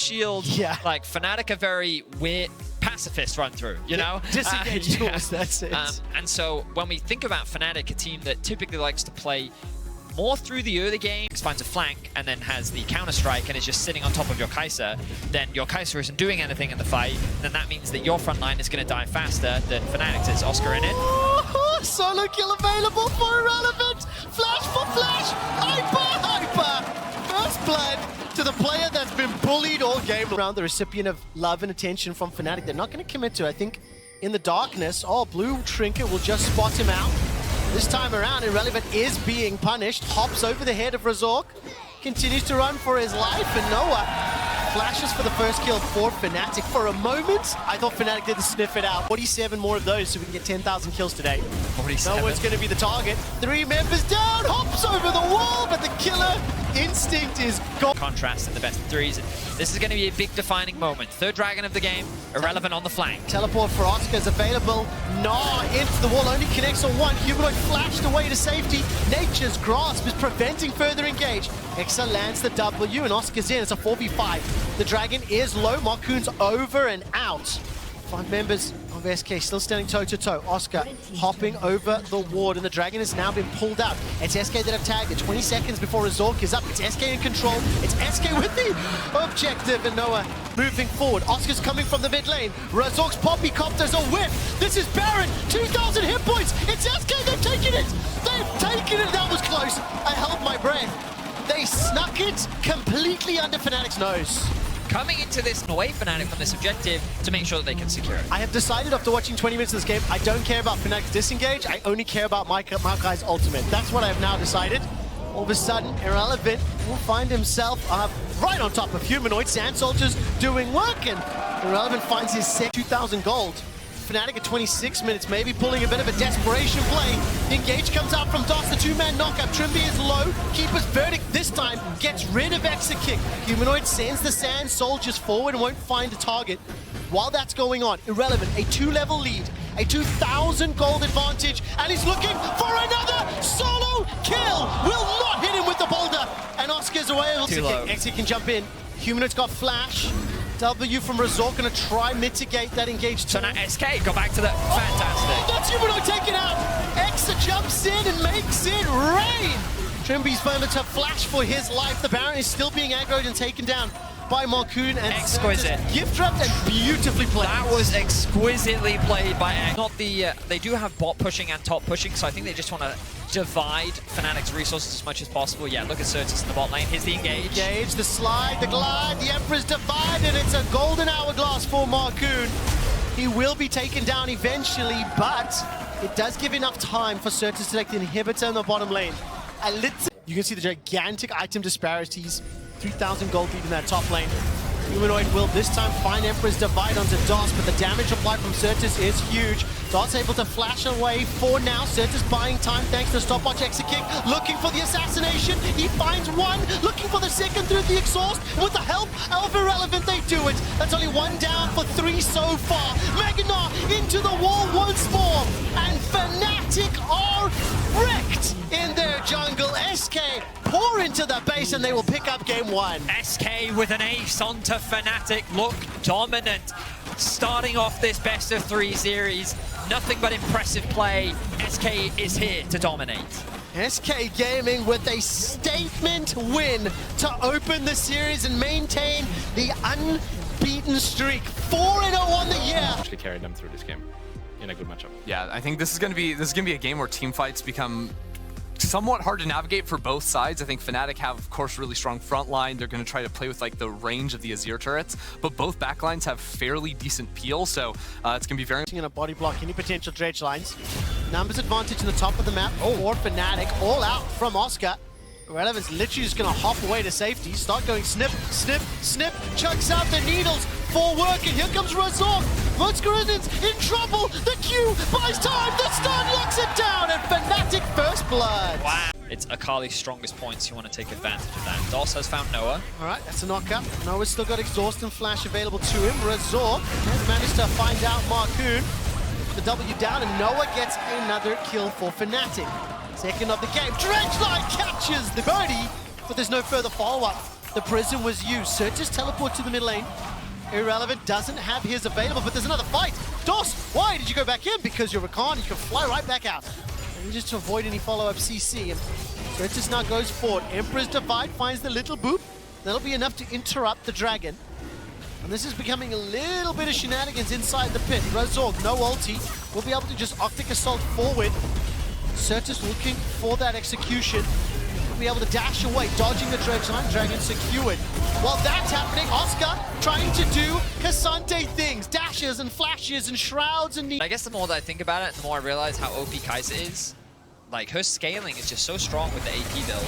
shield. Yeah. Like, Fnatic are very weird, pacifist run through, you know? Disengage tools, that's it. And so when we think about Fnatic, a team that typically likes to play more through the early game, finds a flank, and then has the counter-strike and is just sitting on top of your Kai'Sa, then your Kai'Sa isn't doing anything in the fight, then that means that your front line is going to die faster than Fnatic's is. Oscar in it. Oh, solo kill available for Irrelevant! Flash for flash! Hyper! First blood to the player that's been bullied all game. Around the recipient of love and attention from Fnatic. They're not going to commit to, I think, in the darkness. Oh, Blue Trinket will just spot him out. This time around, Irrelevant is being punished. Hops over the head of Razork. Continues to run for his life, and Noah flashes for the first kill for Fnatic. For a moment, I thought Fnatic did sniff it out. 47 more of those so we can get 10,000 kills today. 47. No one's going to be the target. 3 members down, hops over the wall, but the killer instinct is gone. Contrast in the best of threes. This is going to be a big defining moment. Third dragon of the game, Irrelevant on the flank. Teleport for Oscar is available. Nah, into the wall, only connects on one. Humanoid flashed away to safety. Nature's grasp is preventing further engage. Exa lands the W and Oscar's in. It's a 4v5. The dragon is low. Marcoon's over and out. 5 members of SK still standing toe-to-toe. Oscar hopping over the ward, and the dragon has now been pulled out. It's SK that have tagged it. 20 seconds before Razork is up. It's SK in control. It's SK with the objective, and Noah moving forward. Oscar's coming from the mid lane. Razork's poppy copters a whiff. This is Baron. 2,000 hit points. It's SK. They've taken it. They've taken it. That was close. I held my breath. They snuck it completely under Fnatic's nose. Coming into this away Fnatic from this objective to make sure that they can secure it. I have decided after watching 20 minutes of this game, I don't care about Fnatic's disengage, I only care about Maokai's ultimate. That's what I have now decided. All of a sudden, Irrelevant will find himself right on top of Humanoid. Sand Soldiers doing work, and Irrelevant finds his set 2,000 gold. Fnatic at 26 minutes, maybe pulling a bit of a desperation play. Engage comes out from DOS, the 2-man knockup. Trimby is low. Keeper's Verdict this time gets rid of Exa Kick. Humanoid sends the Sand Soldiers forward and won't find a target. While that's going on, Irrelevant, a 2-level lead, a 2,000 gold advantage, and he's looking for another solo kill. Will not hit him with the boulder, and Oscar's away. Exa can jump in. Humanoid's got flash. W from Razork gonna try mitigate that engage. So now SK go back to the fantastic. That's Humanoid taken out. Exa jumps in and makes it rain. Trimby's moment to flash for his life. The Baron is still being aggroed and taken down by Marcoon, and exquisite. Gift wrapped and beautifully played. That was exquisitely played by Egg. Not the they do have bot pushing and top pushing, so I think they just want to divide Fnatic's resources as much as possible. Yeah, look at Certus in the bot lane. Here's the engage. Engage, the slide, the glide, the Emperor's divided. It's a golden hourglass for Marcoon. He will be taken down eventually, but it does give enough time for Certus to take the inhibitor in the bottom lane. You can see the gigantic item disparities. 3,000 gold lead in that top lane. Humanoid will this time find Emperor's Divide onto DOS, but the damage applied from Certus is huge. DOS able to flash away for now. Certus buying time thanks to the stopwatch Exa Kick. Looking for the assassination. He finds one. Looking for the second through the exhaust. With the help of Irrelevant, they do it. That's only 1 down for 3 so far. Meganar into the wall once more. And Fnatic are wrecked in their jungle. SK pour into the base and they will pick up game 1. SK with an ace onto Fnatic. Look dominant. Starting off this best of 3 series. Nothing but impressive play. SK is here to dominate. SK Gaming with a statement win to open the series and maintain the unbeaten streak. 4-0 on the year. Actually carried them through this game in a good matchup. Yeah, I think this is gonna be a game where team fights become somewhat hard to navigate for both sides. I think Fnatic have, of course, really strong front line. They're going to try to play with like the range of the Azir turrets, but both backlines have fairly decent peel, so it's going to be very... ...in a body block any potential dredge lines. Numbers advantage in the top of the map for Fnatic. All out from Oscar. Irrelevant's literally just going to hop away to safety. Start going snip, snip, snip. Chucks out the needles for work, and here comes Razork. Monskeridin's in trouble. The Q buys time. The stun locks it down, and Fnatic first blood. Wow. It's Akali's strongest points. You want to take advantage of that. DOS has found Noah. All right, that's a knockup. Noah's still got exhaust and flash available to him. Razork has managed to find out Marcoon. The W down, and Noah gets another kill for Fnatic. Second of the game. Dredge Line catches the birdie, but there's no further follow-up The prison was used. Certus teleport to the mid lane. Irrelevant doesn't have his available, but there's another fight. Dos, why did you go back in? Because you're Rakan, you can fly right back out. And just to avoid any follow-up CC. And Certus now goes forward. Emperor's Divide finds the little boop. That'll be enough to interrupt the dragon. And this is becoming a little bit of shenanigans inside the pit. Razorg, no ulti, will be able to just Optic Assault forward. Certus looking for that execution. Will be able to dash away, dodging the dredge line. Dragon secured. While that's happening, Oscar trying to do Cassante things. Dashes and flashes and shrouds and... I guess the more that I think about it, the more I realize how OP Kai'Sa is. Like, her scaling is just so strong with the AP build.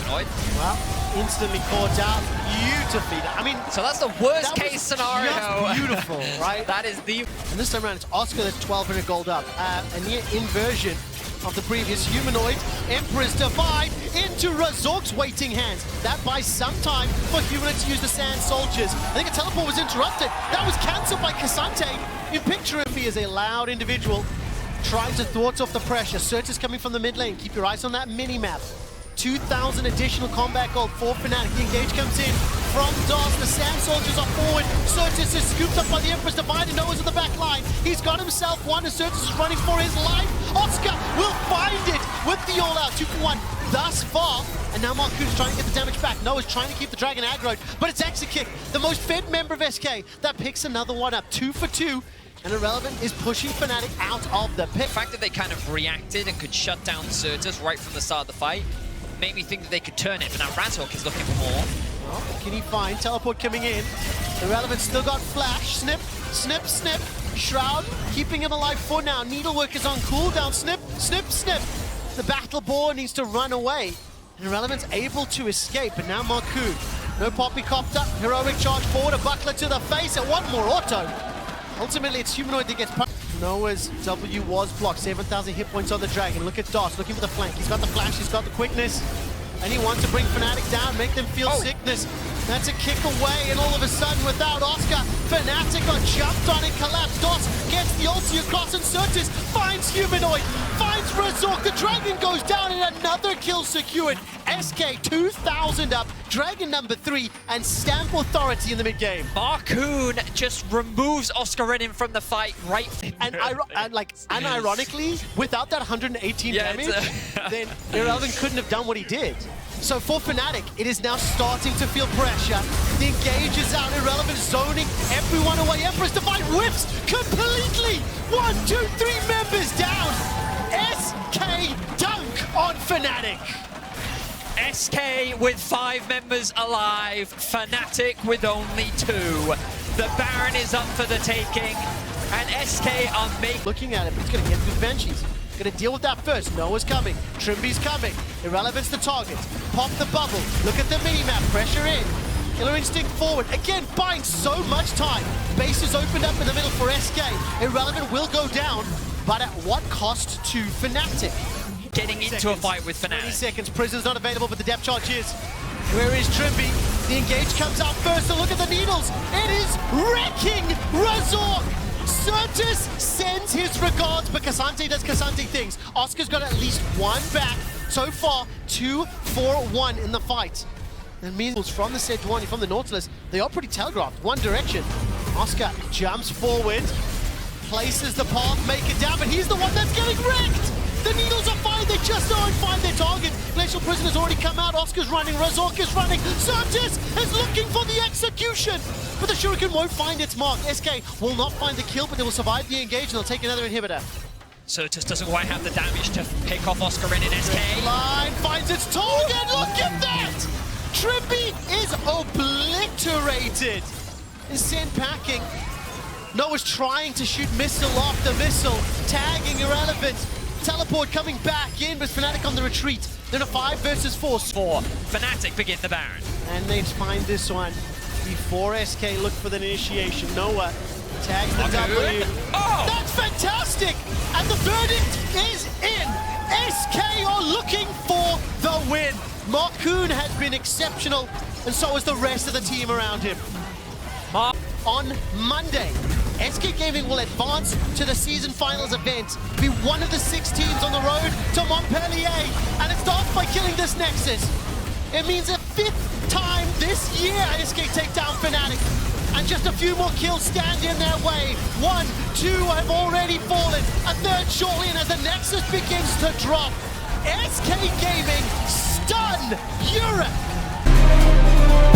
Annoyed? Well, instantly caught out beautifully. I mean... So that's the worst case scenario. Just beautiful, right? That is the... And this time around, it's Oscar that's 1,200 gold up. A near inversion of the previous humanoid. Emperor's Divide into Razorg's waiting hands. That buys some time for Humanoid to use the Sand Soldiers. I think a teleport was interrupted. That was cancelled by Cassante. You picture him, he is a loud individual trying to thwart off the pressure. Certus coming from the mid lane. Keep your eyes on that mini-map. 2,000 additional combat gold for Fnatic. The engage comes in from DOS. The Sand Soldiers are forward. Certus is scooped up by the Emperor's Divide and Noah's in the back line. He's got himself one and Certus is running for his life. Oscar will find it with the all-out 2-for-1 thus far. And now Marcoon's trying to get the damage back. Noah's trying to keep the dragon aggroed, but it's Exekick, the most fed member of SK, that picks another one up. 2 for 2. And Irrelevant is pushing Fnatic out of the pit. The fact that they kind of reacted and could shut down Certus right from the start of the fight made me think that they could turn it, but now Razorg is looking for more. Well, can he find teleport coming in? Irrelevant still got flash. Snip, snip, snip. Shroud keeping him alive for now. Needlework is on cooldown. Snip, snip, snip. The battle boar needs to run away. And Irrelevant's able to escape, but now Marcoon. No poppycopter. Heroic charge forward. A buckler to the face and one more auto. Ultimately, it's Humanoid that gets punched. Noah's W was blocked. 7,000 hit points on the Dragon. Look at DOS looking for the flank. He's got the flash, he's got the quickness. And he wants to bring Fnatic down, make them feel sickness. That's a kick away, and all of a sudden, without Oscar, Fnatic got jumped on and collapsed. DOS gets the ulti across, and Certus finds Humanoid, finds Razorg. The Dragon goes down, and another kill secured. SK 2,000 up, Dragon number 3, and Stamp Authority in the mid-game. Marcoon just removes Oscar Renin from the fight right. And unironically, without that 118 damage, then Irrelevant couldn't have done what he did. So for Fnatic, it is now starting to feel pressure. The engage is out, Irrelevant zoning everyone away. Emperor's Divide whips completely. 1, 2, 3 members down. SK dunk on Fnatic. SK with 5 members alive, Fnatic with only 2. The Baron is up for the taking, and SK are making... Looking at it, but he's going to get through the Banshees. Going to deal with that first. Noah's coming. Trimby's coming. Irrelevant's the target. Pop the bubble. Look at the mini-map. Pressure in. Killer Instinct forward. Again, buying so much time. Base is opened up in the middle for SK. Irrelevant will go down, but at what cost to Fnatic? Getting into a fight with Fnatic. 20 seconds. Prison's not available, but the depth charge is. Where is Trimby? The engage comes out first, and look at the needles. It is wrecking Razorg. Certus sends his regards, but Cassante does Cassante things. Oscar's got at least one back. So far, 2 for 1 in the fight. And means from the Sejuani, from the Nautilus, they are pretty telegraphed. One direction. Oscar jumps forward, places the path, make it down, but he's the one that's getting wrecked. The needles are fine, they just don't find their target. Glacial Prisoner's already come out, Oscar's running, Razorg is running. Certus is looking for the execution, but the Shuriken won't find its mark. SK will not find the kill, but they will survive the engage and they'll take another inhibitor. Certus doesn't quite have the damage to pick off Oscar Renin. SK. Line finds its target, look at that! Trimby is obliterated. Is sent packing. Noah's trying to shoot missile after missile, tagging Irrelevant. Teleport coming back in, but Fnatic on the retreat. They're in a 5 versus 4. Fnatic begin the Baron. And they find this one before SK look for the initiation. Noah tags the W. Oh! That's fantastic! And the verdict is in. SK are looking for the win. Marcoon has been exceptional, and so is the rest of the team around him. On Monday, SK Gaming will advance to the season finals event, be one of the 6 teams on the road to Montpellier, and it starts by killing this Nexus. It means a 5th time this year SK take down Fnatic. And just a few more kills stand in their way. 1, 2 have already fallen. A third shortly, and as the Nexus begins to drop, SK Gaming stun Europe.